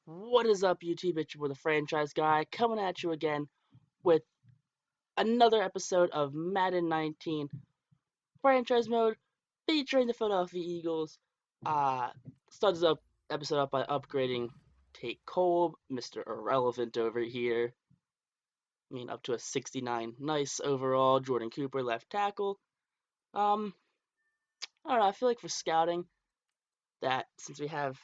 What is up, YouTube? It's your boy, the franchise guy, coming at you again with another episode of Madden 19 franchise mode featuring the Philadelphia Eagles. Uh, Starts up episode up by upgrading Tate Cole, Mr. Irrelevant over here. I mean, up to a 69. Nice overall. Jordan Cooper, left tackle. Um, I don't know. I feel like for scouting, that since we have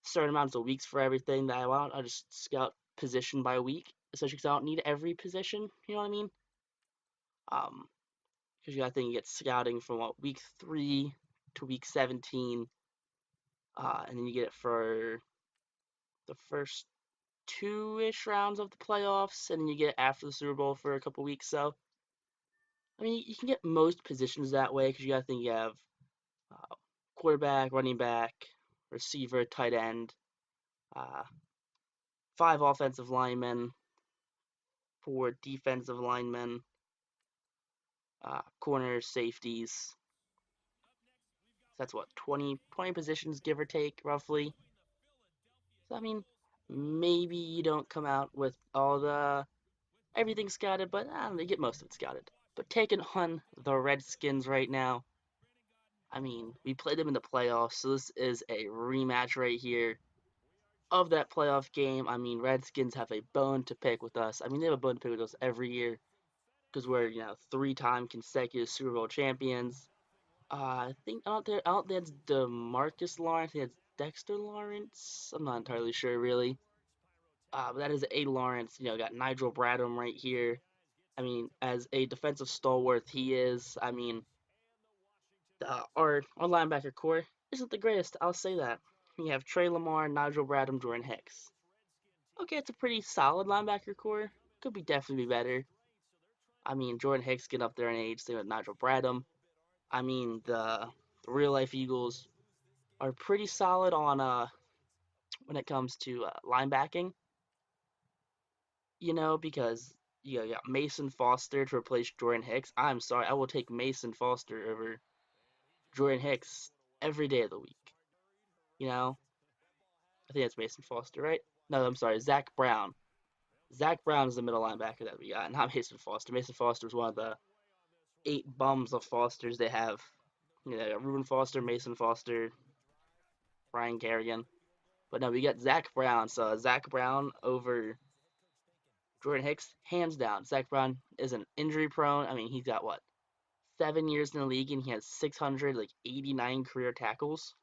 certain amounts of weeks for everything that I want, I'll just scout position by week, especially because I don't need every position. You know what I mean? Because you got to think you get scouting from what week 3 to week 17, and then you get it for the first two-ish rounds of the playoffs, and then you get it after the Super Bowl for a couple weeks. So I mean, you can get most positions that way because you got to think you have uh, quarterback, running back, receiver, tight end, uh, 5 offensive linemen, 4 defensive linemen, corners, safeties. That's what 20 positions, give or take, roughly. So I mean, maybe you don't come out with all the everything scouted, but I don't know, you get most of it scouted. But taking on the Redskins right now, I mean, we played them in the playoffs, so this is a rematch right here of that playoff game. I mean, Redskins have a bone to pick with us. I mean, they have a bone to pick with us every year because we're 3-time consecutive Super Bowl champions. I think I don't think it's DeMarcus Lawrence. I think it's Dexter Lawrence. I'm not entirely sure really. But that is A. Lawrence. Got Nigel Bradham right here. I mean, as a defensive stalwart, he is. I mean, our linebacker core isn't the greatest. I'll say that. You have Trey Lamar, Nigel Bradham, Jordan Hicks. Okay, it's a pretty solid linebacker core. Could be definitely be better. I mean, Jordan Hicks getting up there in age, same with Nigel Bradham. I mean, the real life Eagles are pretty solid on when it comes to linebacking. Because you got Mason Foster to replace Jordan Hicks. I'm sorry, I will take Mason Foster over Jordan Hicks every day of the week. You know, I think it's Mason Foster, right? No, I'm sorry, Zach Brown. Zach Brown is the middle linebacker that we got, not Mason Foster. Mason Foster is one of the 8 bums of Fosters they have. Reuben Foster, Mason Foster, Brian Kerrigan. But no, we got Zach Brown. So Zach Brown over Jordan Hicks, hands down. Zach Brown isn't injury prone. I mean, he's got what, 7 years in the league, and he has 689 career tackles.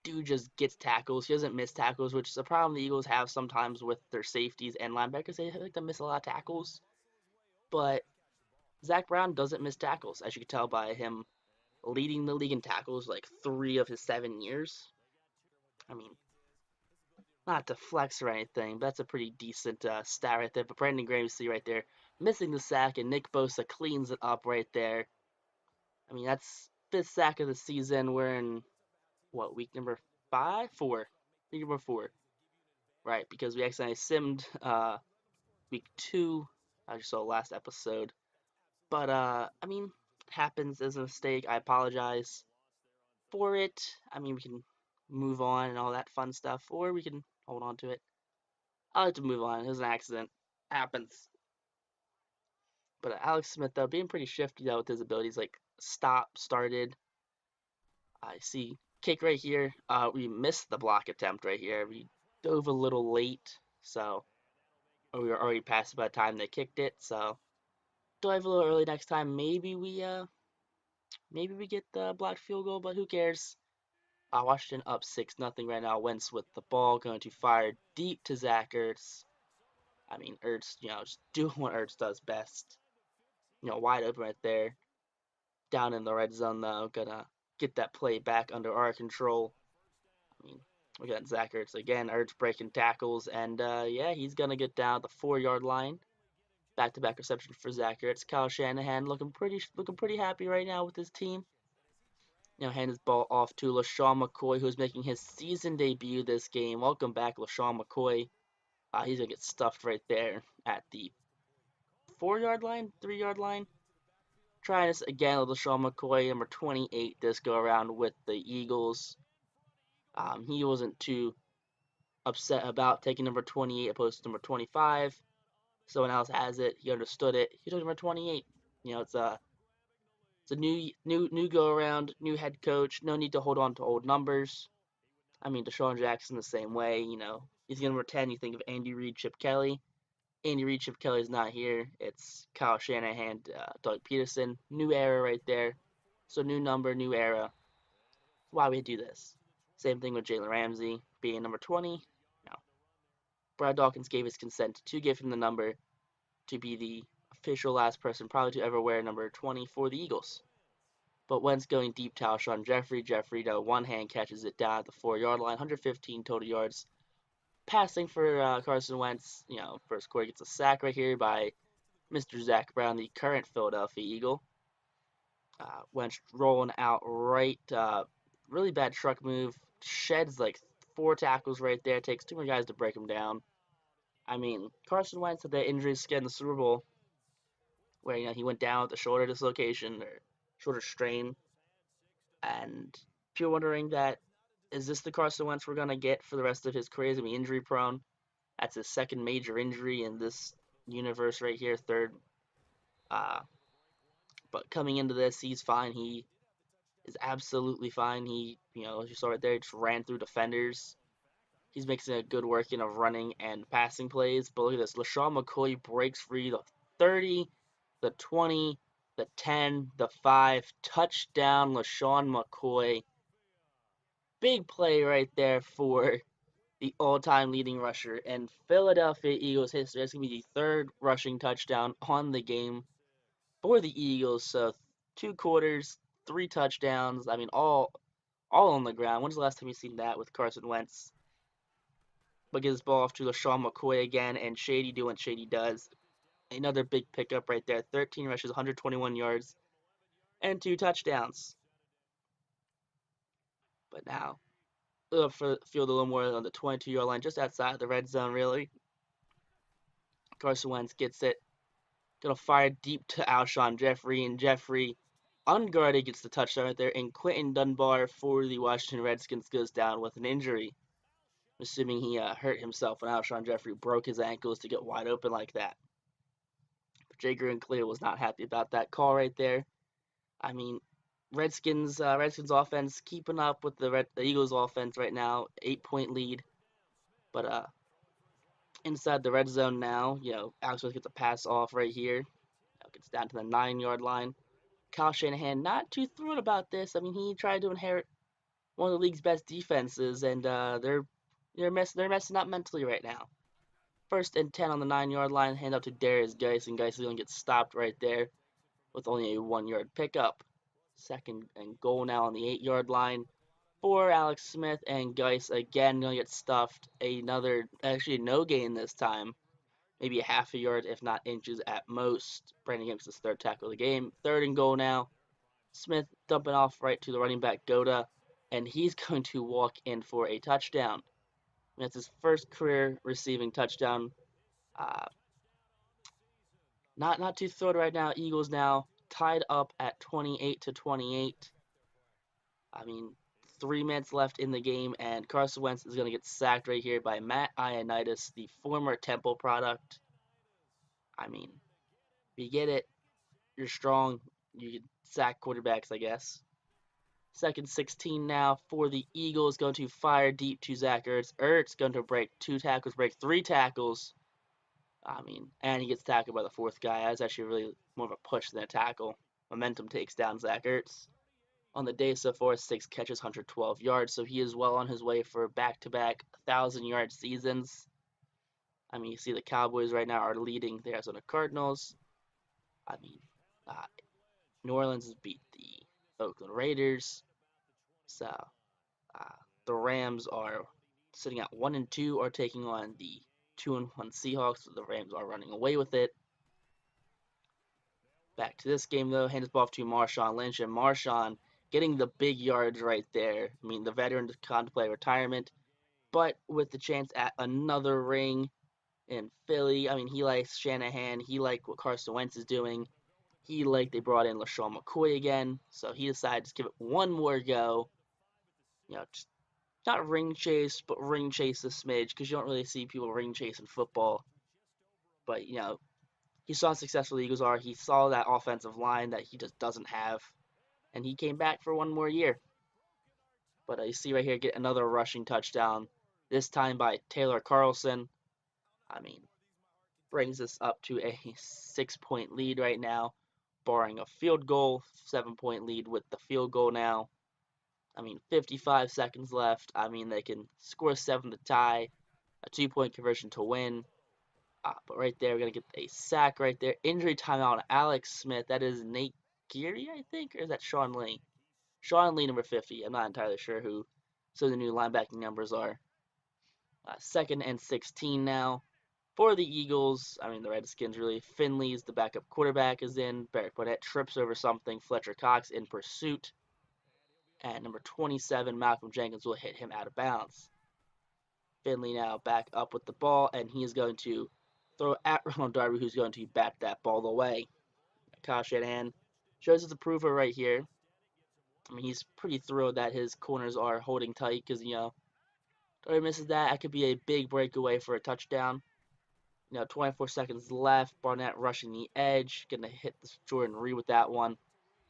Dude just gets tackles. He doesn't miss tackles, which is a problem the Eagles have sometimes with their safeties and linebackers. They like to miss a lot of tackles. But Zach Brown doesn't miss tackles, as you can tell by him leading the league in tackles like 3 of his 7 years. I mean, not to flex or anything, but that's a pretty decent stat right there. But Brandon Graham, you see right there, missing the sack, and Nick Bosa cleans it up right there. I mean, that's 5th sack of the season. We're in what, week number 5, 4, week number 4, right? Because we accidentally simmed week 2. I just saw last episode, but I mean, it happens as a mistake. I apologize for it. I mean, we can move on and all that fun stuff, or we can hold on to it. I like to move on. It was an accident. Happens. But Alex Smith, though, being pretty shifty, though, with his abilities, like stop, started. I see kick right here. We missed the block attempt right here. We dove a little late, so we were already past by the time they kicked it. So dive a little early next time. Maybe we get the blocked field goal, but who cares? Washington up 6-0 right now. Wentz with the ball going to fire deep to Zach Ertz. I mean, Ertz, just doing what Ertz does best. Wide open right there. Down in the red zone, though. Gonna get that play back under our control. I mean, we got Zach Ertz again. Ertz breaking tackles, and yeah, he's gonna get down at the 4-yard line. Back-to-back reception for Zach Ertz. Kyle Shanahan looking pretty happy right now with his team. Hand his ball off to LeSean McCoy, who's making his season debut this game. Welcome back, LeSean McCoy. He's gonna get stuffed right there at the 4-yard line, 3-yard line. Trying this again with LeSean McCoy, number 28 this go around with the Eagles. He wasn't too upset about taking number 28 opposed to number 25. Someone else has it. He understood it. He took number 28. It's a new go around, new head coach. No need to hold on to old numbers. I mean, Deshaun Jackson the same way. He's number 10. You think of Andy Reid, Chip Kelly. Andy Reid, Chip Kelly's not here. It's Kyle Shanahan, Doug Peterson. New era right there. So new number, new era. That's why we do this. Same thing with Jalen Ramsey being number 20. No. Brad Dawkins gave his consent to give him the number to be the official last person probably to ever wear number 20 for the Eagles. But Wentz going deep to Alshon Jeffrey. Jeffrey, to one hand, catches it down at the 4-yard line. 115 total yards. Passing for Carson Wentz. First quarter gets a sack right here by Mr. Zach Brown, the current Philadelphia Eagle. Wentz rolling out right. Really bad truck move. Sheds like 4 tackles right there. Takes 2 more guys to break him down. I mean, Carson Wentz had that injury skin in the Super Bowl where he went down with a shoulder dislocation or shoulder strain. And if you're wondering that, is this the Carson Wentz we're gonna get for the rest of his career? He's gonna be injury prone. That's his second major injury in this universe right here, third. Uh, but coming into this, he's fine. He is absolutely fine. He, as you saw right there, just ran through defenders. He's making a good working of running and passing plays. But look at this. LeSean McCoy breaks free the 30, the 20, the 10, the 5. Touchdown, LeSean McCoy. Big play right there for the all-time leading rusher in Philadelphia Eagles history. That's going to be the third rushing touchdown on the game for the Eagles. So 2 quarters, 3 touchdowns. I mean, all on the ground. When's the last time you've seen that with Carson Wentz? But gives the ball off to LeSean McCoy again, and Shady doing what Shady does. Another big pickup right there. 13 rushes, 121 yards, and 2 touchdowns. But now, for field a little more on the 22-yard line, just outside the red zone, really. Carson Wentz gets it. Gonna fire deep to Alshon Jeffrey, and Jeffrey, unguarded, gets the touchdown right there. And Quentin Dunbar for the Washington Redskins goes down with an injury. Assuming he hurt himself when Alshon Jeffrey broke his ankles to get wide open like that. But Jay Green-Clear was not happy about that call right there. I mean, Redskins offense keeping up with the Eagles offense right now, 8-point lead. But inside the red zone now, Alex Smith gets a pass off right here. Gets down to the 9-yard line. Kyle Shanahan not too thrilled about this. I mean, he tried to inherit one of the league's best defenses, and they're messing up mentally right now. 1st and 10 on the 9-yard line, hand up to Darius Geis, and Geis is going to get stopped right there with only a 1-yard pickup. 2nd and goal now on the 8-yard line for Alex Smith, and Geis again going to get stuffed. Actually no gain this time. Maybe a half a yard, if not inches at most. Brandon Gibbs is 3rd tackle of the game. 3rd and goal now. Smith dumping off right to the running back Goda, and he's going to walk in for a touchdown. That's his first career receiving touchdown. Not too thrilled right now. Eagles now tied up at 28-28. I mean, 3 minutes left in the game, and Carson Wentz is going to get sacked right here by Matt Ioannidis, the former Temple product. I mean, you get it. You're strong. You can sack quarterbacks, I guess. 2nd 16 now for the Eagles. Going to fire deep to Zach Ertz. Ertz going to break 2 tackles, break 3 tackles. I mean, and he gets tackled by the 4th guy. That's actually really more of a push than a tackle. Momentum takes down Zach Ertz. On the day so far, 6 catches, 112 yards. So he is well on his way for back-to-back 1,000-yard seasons. I mean, you see the Cowboys right now are leading the Arizona Cardinals. I mean, New Orleans has beat the Oakland Raiders. So the Rams are sitting at 1-2, are taking on the 2-1 Seahawks. So the Rams are running away with it. Back to this game though, hands off to Marshawn Lynch, and Marshawn getting the big yards right there. I mean, the veteran to contemplate retirement, but with the chance at another ring in Philly. I mean, he likes Shanahan. He liked what Carson Wentz is doing. He liked they brought in LeSean McCoy again, so he decided to give it one more go. Just not ring chase, but ring chase a smidge because you don't really see people ring chase in football. But he saw how successful the Eagles are. He saw that offensive line that he just doesn't have, and he came back for one more year. But you see right here, get another rushing touchdown, this time by Taylor Carlson. I mean, brings us up to a 6-point lead right now, barring a field goal. 7-point lead with the field goal now. I mean, 55 seconds left. I mean, they can score 7 to tie, a 2-point conversion to win. But right there, we're going to get a sack right there. Injury timeout on Alex Smith. That is Nate Geary, I think? Or is that Sean Lee? Sean Lee, number 50. I'm not entirely sure who some of the new linebacking numbers are. 2nd and 16 now for the Eagles. I mean, the Redskins really. Finley's the backup quarterback is in. Barrett Burnett trips over something. Fletcher Cox in pursuit. And number 27, Malcolm Jenkins will hit him out of bounds. Finley now back up with the ball, and he is going to throw at Ronald Darby, who's going to bat that ball away. Kyle Shanahan shows his approval right here. I mean, he's pretty thrilled that his corners are holding tight because, Darby misses that. That could be a big breakaway for a touchdown. 24 seconds left. Barnett rushing the edge. Going to hit Jordan Reed with that one.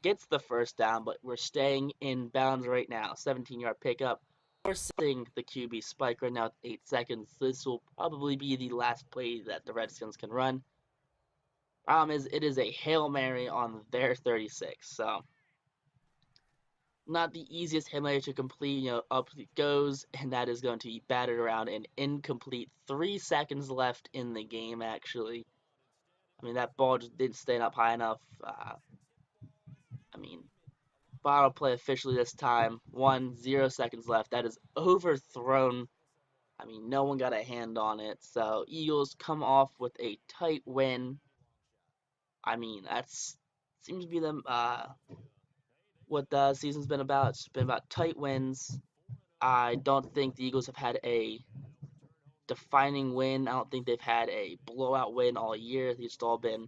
Gets the first down, but we're staying in bounds right now. 17-yard pickup. Forcing the QB spike right now with 8 seconds. This will probably be the last play that the Redskins can run. Problem is, it is a Hail Mary on their 36. So, not the easiest Hail Mary to complete. Up it goes, and that is going to be batted around and incomplete. 3 seconds left in the game, actually. I mean, that ball just didn't stand up high enough. I mean, bottle play officially this time. 0 seconds left. That is overthrown. I mean, no one got a hand on it. So, Eagles come off with a tight win. I mean, that's seems to be what the season's been about. It's been about tight wins. I don't think the Eagles have had a defining win. I don't think they've had a blowout win all year. It's all been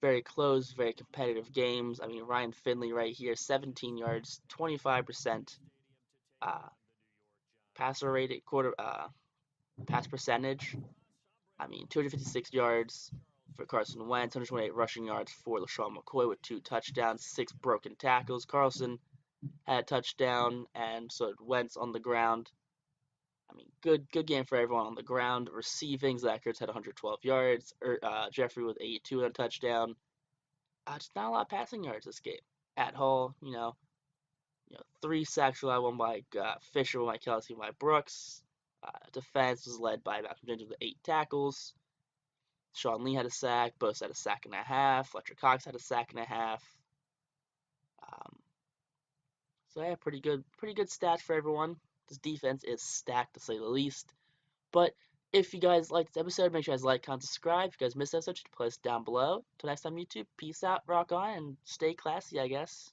very close, very competitive games. I mean, Ryan Finley right here, 17 yards, 25% uh, passer rated pass percentage. I mean, 256 yards for Carson Wentz, 128 rushing yards for LeSean McCoy with 2 touchdowns, 6 broken tackles. Carlson had a touchdown, and so did Wentz on the ground. I mean, good game for everyone on the ground. Receiving, Zach Ertz had 112 yards. Jeffrey with 82 and a touchdown. Just not a lot of passing yards this game. At Hall, 3 sacks allowed, one by Fisher, one by Kelsey, one by Brooks. Defense was led by Malcolm Jenkins with 8 tackles. Sean Lee had a sack. Both had a sack and a half. Fletcher Cox had a sack and a half. Um, so yeah, pretty good stats for everyone. This defense is stacked to say the least. But if you guys liked this episode, make sure you guys like, comment, subscribe. If you guys missed this episode, just play us down below. Till next time, YouTube. Peace out, rock on, and stay classy, I guess.